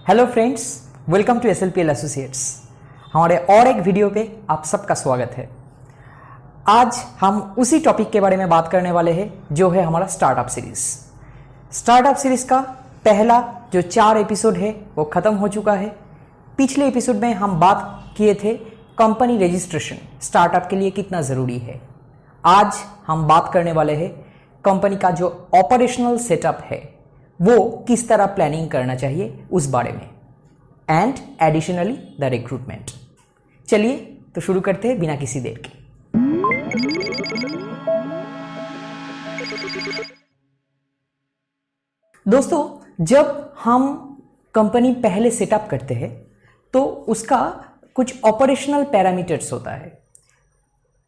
Hello friends, welcome to SLPL associates. हमारे और एक वीडियो पे आप सबका स्वागत है। आज हम उसी टॉपिक के बारे में बात करने वाले हैं जो है हमारा स्टार्टअप सीरीज। स्टार्टअप सीरीज का पहला जो 4 एपिसोड है वो ख़त्म हो चुका है। पिछले एपिसोड में हम बात किए थे कंपनी रजिस्ट्रेशन स्टार्टअप के लिए कितना ज़रूरी है। आज हम बात करने वाले हैं कंपनी का जो ऑपरेशनल सेटअप है वो किस तरह प्लानिंग करना चाहिए उस बारे में, एंड एडिशनली द रिक्रूटमेंट। चलिए तो शुरू करते हैं बिना किसी देर के। दोस्तों, जब हम कंपनी पहले सेटअप करते हैं तो उसका कुछ ऑपरेशनल पैरामीटर्स होता है।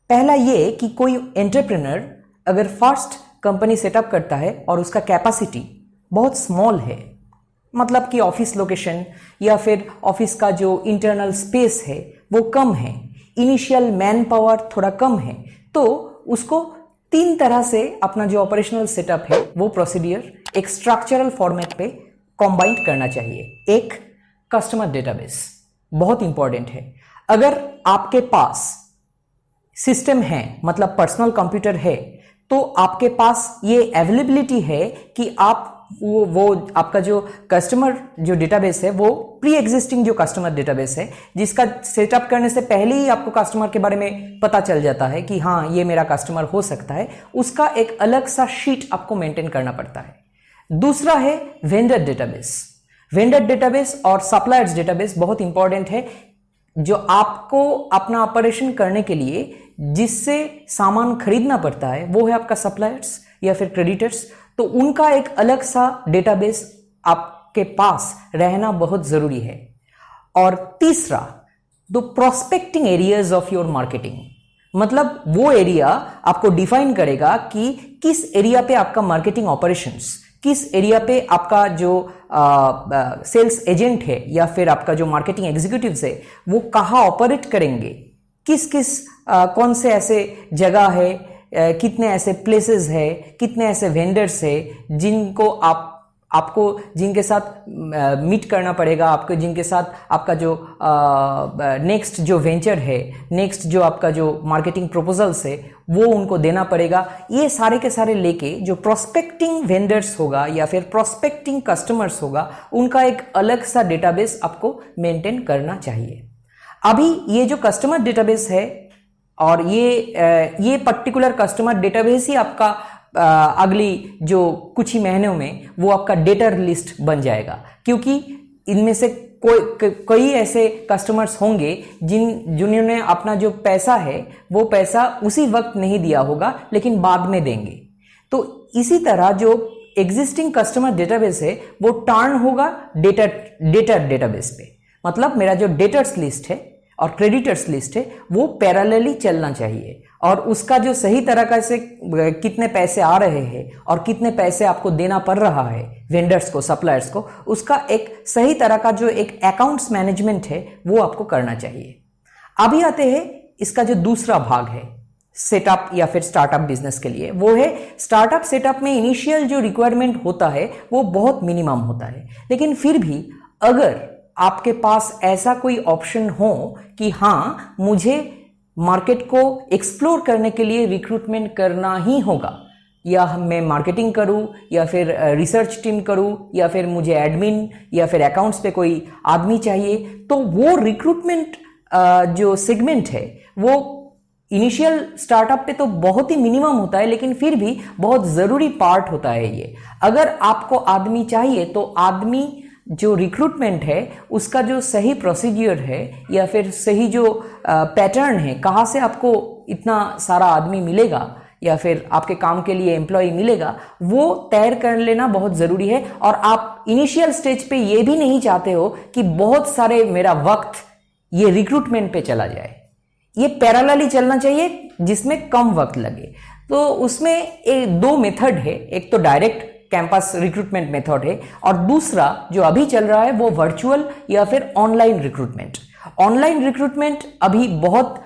पहला ये कि कोई एंटरप्रेन्योर अगर फर्स्ट कंपनी सेटअप करता है और उसका कैपेसिटी बहुत स्मॉल है, मतलब कि ऑफिस लोकेशन या फिर ऑफिस का जो इंटरनल स्पेस है वो कम है, इनिशियल मैन पावर थोड़ा कम है, तो उसको 3 तरह से अपना जो ऑपरेशनल सेटअप है वो प्रोसीडियर एक स्ट्रक्चरल फॉर्मेट पे कॉम्बाइन करना चाहिए। एक, कस्टमर डेटाबेस बहुत इंपॉर्टेंट है। अगर आपके पास सिस्टम है, मतलब पर्सनल कंप्यूटर है, तो आपके पास ये अवेलेबिलिटी है कि आप वो आपका जो कस्टमर जो डेटाबेस है वो प्री एग्जिस्टिंग जो कस्टमर डेटाबेस है, जिसका सेटअप करने से पहले ही आपको कस्टमर के बारे में पता चल जाता है कि हाँ ये मेरा कस्टमर हो सकता है, उसका एक अलग सा शीट आपको मेंटेन करना पड़ता है। दूसरा है वेंडर डेटाबेस। वेंडर डेटाबेस और सप्लायर्स डेटाबेस बहुत इंपॉर्टेंट है। जो आपको अपना ऑपरेशन करने के लिए जिससे सामान खरीदना पड़ता है वो है आपका सप्लायर्स या फिर क्रेडिटर्स, तो उनका एक अलग सा डेटाबेस आपके पास रहना बहुत जरूरी है। और तीसरा, the prospecting areas of your marketing, मतलब वो एरिया आपको डिफाइन करेगा कि किस एरिया पे आपका मार्केटिंग ऑपरेशंस, किस एरिया पे आपका जो सेल्स एजेंट है या फिर आपका जो मार्केटिंग एग्जीक्यूटिव्स है वो कहाँ ऑपरेट करेंगे, किस कौन से ऐसे जगह है, कितने ऐसे प्लेसेस है, कितने ऐसे वेंडर्स है जिनको आपको जिनके साथ मीट करना पड़ेगा, आपको जिनके साथ आपका जो नेक्स्ट जो वेंचर है, नेक्स्ट जो आपका जो मार्केटिंग प्रपोजल्स है वो उनको देना पड़ेगा। ये सारे के सारे लेके जो प्रोस्पेक्टिंग वेंडर्स होगा या फिर प्रोस्पेक्टिंग कस्टमर्स होगा, उनका एक अलग सा डेटाबेस आपको मेंटेन करना चाहिए। अभी ये जो कस्टमर डेटाबेस है और ये पर्टिकुलर कस्टमर डेटाबेस ही आपका अगली जो कुछ ही महीनों में वो आपका डेटर लिस्ट बन जाएगा, क्योंकि इनमें से कई ऐसे कस्टमर्स होंगे जिन्होंने अपना जो पैसा है वो पैसा उसी वक्त नहीं दिया होगा लेकिन बाद में देंगे। तो इसी तरह जो एग्जिस्टिंग कस्टमर डेटाबेस है वो टर्न होगा डेटर डेटाबेस पे, मतलब मेरा जो डेटर्स लिस्ट है और क्रेडिटर्स लिस्ट है वो पैरेलली चलना चाहिए, और उसका जो सही तरह से कितने पैसे आ रहे हैं और कितने पैसे आपको देना पड़ रहा है वेंडर्स को, सप्लायर्स को, उसका एक सही तरह का जो एक अकाउंट्स मैनेजमेंट है वो आपको करना चाहिए। अभी आते हैं इसका जो दूसरा भाग है सेटअप या फिर स्टार्टअप बिजनेस के लिए, वो है स्टार्टअप सेटअप में इनिशियल जो रिक्वायरमेंट होता है वो बहुत मिनिमम होता है, लेकिन फिर भी अगर आपके पास ऐसा कोई ऑप्शन हो कि हाँ मुझे मार्केट को एक्सप्लोर करने के लिए रिक्रूटमेंट करना ही होगा, या मैं मार्केटिंग करूं या फिर रिसर्च टीम करूं या फिर मुझे एडमिन या फिर अकाउंट्स पे कोई आदमी चाहिए, तो वो रिक्रूटमेंट जो सेगमेंट है वो इनिशियल स्टार्टअप पे तो बहुत ही मिनिमम होता है, लेकिन फिर भी बहुत ज़रूरी पार्ट होता है ये। अगर आपको आदमी चाहिए तो आदमी जो रिक्रूटमेंट है उसका जो सही प्रोसीड्यूर है या फिर सही जो पैटर्न है, कहाँ से आपको इतना सारा आदमी मिलेगा या फिर आपके काम के लिए एम्प्लॉय मिलेगा, वो तैयार कर लेना बहुत ज़रूरी है। और आप इनिशियल स्टेज पे ये भी नहीं चाहते हो कि बहुत सारे मेरा वक्त ये रिक्रूटमेंट पे चला जाए, ये पैरेलली चलना चाहिए जिसमें कम वक्त लगे। तो उसमें 2 मेथड है, एक तो डायरेक्ट कैंपस रिक्रूटमेंट मेथड है और दूसरा जो अभी चल रहा है वो वर्चुअल या फिर ऑनलाइन रिक्रूटमेंट। ऑनलाइन रिक्रूटमेंट अभी बहुत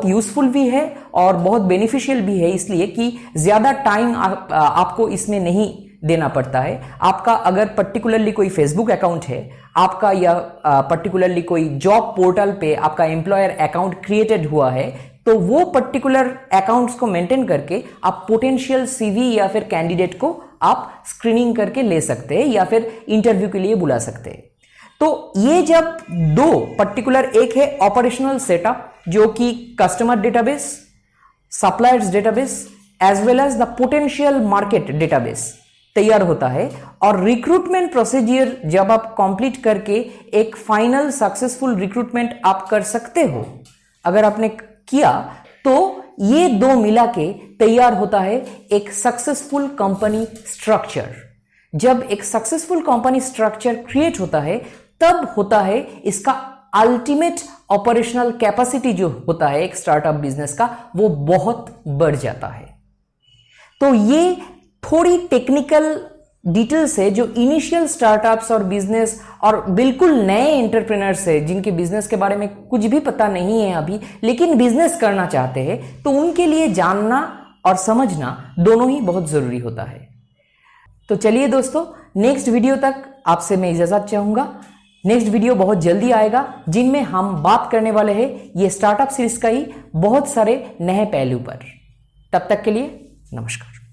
यूजफुल भी है और बहुत बेनिफिशियल भी है, इसलिए कि ज़्यादा टाइम आपको इसमें नहीं देना पड़ता है। आपका अगर पर्टिकुलरली कोई फेसबुक अकाउंट है आपका, या पर्टिकुलरली कोई जॉब पोर्टल पे आपका एम्प्लॉयर अकाउंट क्रिएटेड हुआ है, तो वो पर्टिकुलर अकाउंट्स को मेंटेन करके आप पोटेंशियल सीवी या फिर कैंडिडेट को आप स्क्रीनिंग करके ले सकते हैं या फिर इंटरव्यू के लिए बुला सकते हैं। तो ये जब दो पर्टिकुलर, एक है ऑपरेशनल सेटअप जो कि customer database, suppliers database as well as the potential market database तैयार होता है, और रिक्रूटमेंट प्रोसीजर जब आप कंप्लीट करके एक फाइनल सक्सेसफुल रिक्रूटमेंट आप कर सकते हो, अगर आपने किया तो ये दो मिला के तैयार होता है एक सक्सेसफुल कंपनी स्ट्रक्चर। जब एक सक्सेसफुल कंपनी स्ट्रक्चर क्रिएट होता है तब होता है इसका अल्टीमेट ऑपरेशनल कैपेसिटी जो होता है एक स्टार्टअप बिजनेस का, वो बहुत बढ़ जाता है। तो ये थोड़ी टेक्निकल डिटेल्स है जो इनिशियल स्टार्टअप्स और बिजनेस और बिल्कुल नए एंटरप्रेन्योर्स है जिनके बिजनेस के बारे में कुछ भी पता नहीं है अभी, लेकिन बिजनेस करना चाहते हैं, तो उनके लिए जानना और समझना दोनों ही बहुत जरूरी होता है। तो चलिए दोस्तों, नेक्स्ट वीडियो तक आपसे मैं इजाजत चाहूंगा। नेक्स्ट वीडियो बहुत जल्दी आएगा जिनमें हम बात करने वाले हैं ये स्टार्टअप सीरीज का ही बहुत सारे नए पहलू पर। तब तक के लिए नमस्कार।